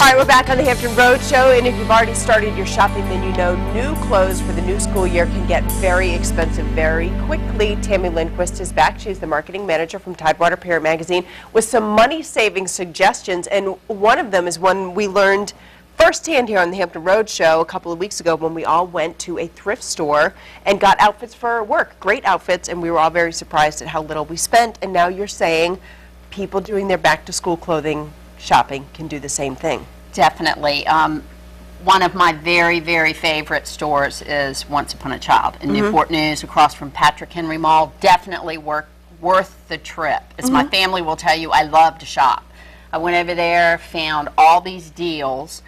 right, we're back on the Hampton Road Show, and if you've already started your shopping, then you know new clothes for the new school year can get very expensive very quickly. Tammy Lindquist is back. She's the marketing manager from Tidewater Parent magazine with some money-saving suggestions, and one of them is one we learned firsthand here on the Hampton Road Show a couple of weeks ago when we all went to a thrift store and got outfits for work, great outfits, and we were all very surprised at how little we spent. And now you're saying people doing their back-to-school clothing shopping can do the same thing. Definitely. One of my very, very favorite stores is Once Upon a Child in Newport News across from Patrick Henry Mall. Definitely worth the trip. As my family will tell you, I love to shop. I went over there, found all these deals,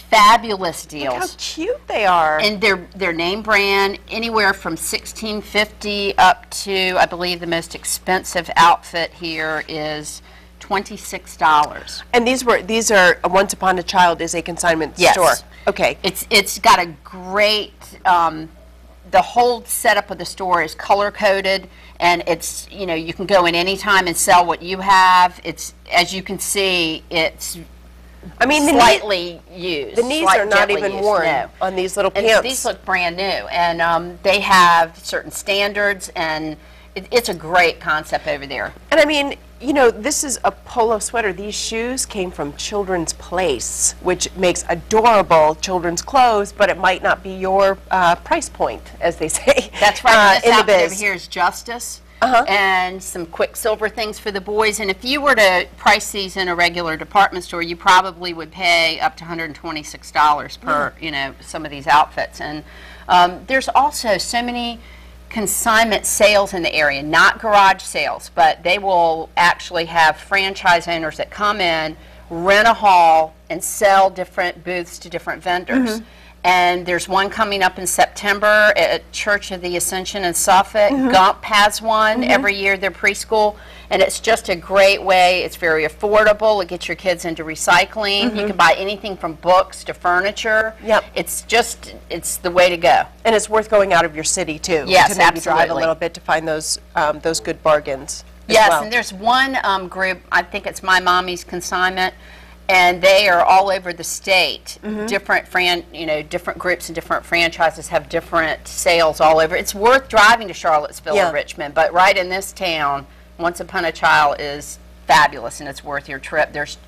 fabulous deals. Look how cute they are. And they're name brand, anywhere from $16.50 up to, I believe the most expensive outfit here is $26. And these are Once Upon a Child is a consignment store. Okay. It's got a great the whole setup of the store is color coded, and it's, you know, you can go in any time and sell what you have. It's, as you can see, it's slightly used. The knees are not even worn on these little pants. And these look brand new, and they have certain standards, and it's a great concept over there. And I mean, you know, this is a polo sweater. These shoes came from Children's Place, which makes adorable children's clothes, but it might not be your price point, as they say. That's right. This outfit over here is Justice. And some Quicksilver things for the boys. And if you were to price these in a regular department store, you probably would pay up to $126 per, you know, some of these outfits. And there's also so many consignment sales in the area, not garage sales, but they will actually have franchise owners that come in, rent a hall, and sell different booths to different vendors. And there's one coming up in September at Church of the Ascension in Suffolk. Gump has one every year, their preschool, and it's just a great way. It's very affordable. It gets your kids into recycling. You can buy anything from books to furniture. It's just, it's the way to go. And it's worth going out of your city too. Yes, to maybe absolutely. drive a little bit to find those good bargains. Yes, and there's one group, I think it's My Mommy's Consignment, and they are all over the state. Different different groups and different franchises have different sales all over. It's worth driving to Charlottesville or Richmond, but right in this town, Once Upon a Child is fabulous, and it's worth your trip. There's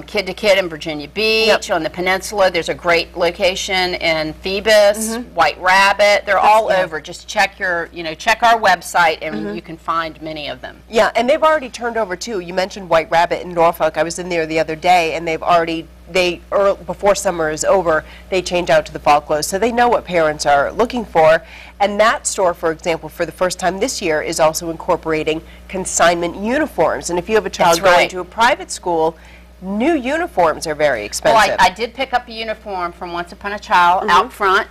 Kid to Kid in Virginia Beach on the peninsula. There's a great location in Phoebus, White Rabbit. They're all over. Just check your, check our website, and you can find many of them. Yeah, and they've already turned over too. You mentioned White Rabbit in Norfolk. I was in there the other day, and they've already, before summer is over, they change out to the fall clothes. So they know what parents are looking for. And that store, for example, for the first time this year, is also incorporating consignment uniforms. And if you have a child going to a private school, new uniforms are very expensive. Well, I did pick up a uniform from Once Upon a Child out front.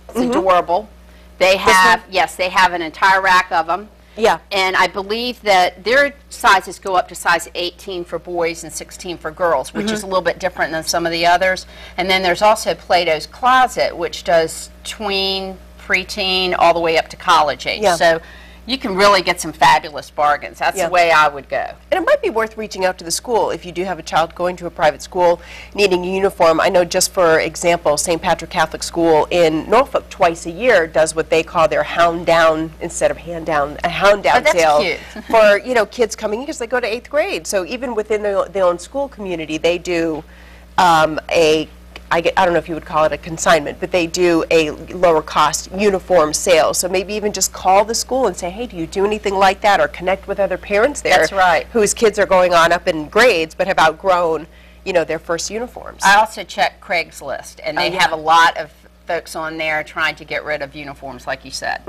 It's adorable. They have, they have an entire rack of them. Yeah. And I believe that their sizes go up to size 18 for boys and 16 for girls, which is a little bit different than some of the others. And then there's also Plato's Closet, which does tween, preteen, all the way up to college age. So you can really get some fabulous bargains. That's the way I would go. And it might be worth reaching out to the school if you do have a child going to a private school needing a uniform. I know, just for example, St. Patrick Catholic School in Norfolk twice a year does what they call their hound down, instead of hand down, a hound down sale for kids coming in because they go to 8th grade. So even within their own school community, they do I don't know if you would call it a consignment, but they do a lower cost uniform sale. So maybe even just call the school and say, hey, do you do anything like that? Or connect with other parents there whose kids are going on up in grades but have outgrown, their first uniforms. I also check Craigslist, and they have a lot of folks on there trying to get rid of uniforms, like you said.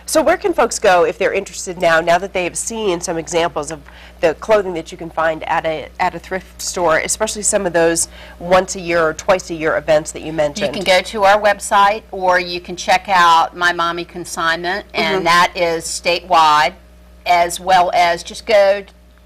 So where can folks go if they're interested now that they have seen some examples of the clothing that you can find at a thrift store, especially some of those once a year or twice a year events that you mentioned? You can go to our website, or you can check out My Mommy Consignment, and that is statewide, as well as just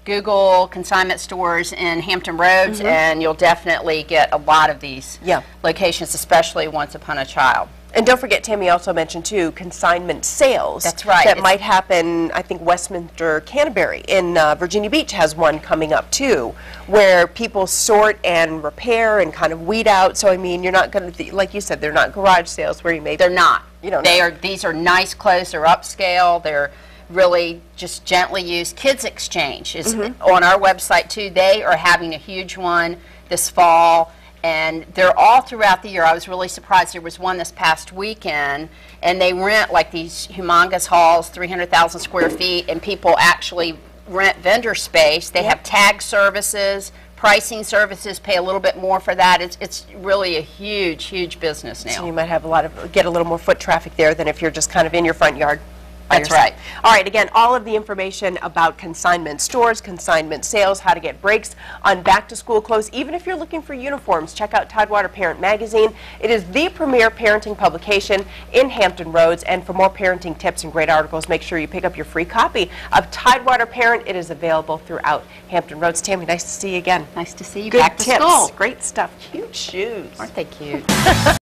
Google consignment stores in Hampton Roads, and you'll definitely get a lot of these locations, especially Once Upon a Child. And don't forget, Tammy also mentioned, too, consignment sales. That's right. That might happen, I think, Westminster, Canterbury. In Virginia Beach has one coming up, too, where people sort and repair and kind of weed out. So, I mean, you're not going to, like you said, they're not garage sales where you may... They're not. You don't they know. are. These are nice clothes. They're upscale. They're really just gently used. Kids Exchange is on our website, too. They are having a huge one this fall. And they're all throughout the year. I was really surprised. There was one this past weekend, and they rent like these humongous halls, 300,000 square feet, and people actually rent vendor space. They have tag services, pricing services, pay a little bit more for that. It's really a huge, huge business now. So you might have get a little more foot traffic there than if you're just kind of in your front yard. That's right. All right, again, all of the information about consignment stores, consignment sales, how to get breaks on back-to-school clothes. Even if you're looking for uniforms, check out Tidewater Parent magazine. It is the premier parenting publication in Hampton Roads. And for more parenting tips and great articles, make sure you pick up your free copy of Tidewater Parent. It is available throughout Hampton Roads. Tammy, nice to see you again. Nice to see you. Good Back to tips. school. Great stuff. Cute shoes. Aren't they cute?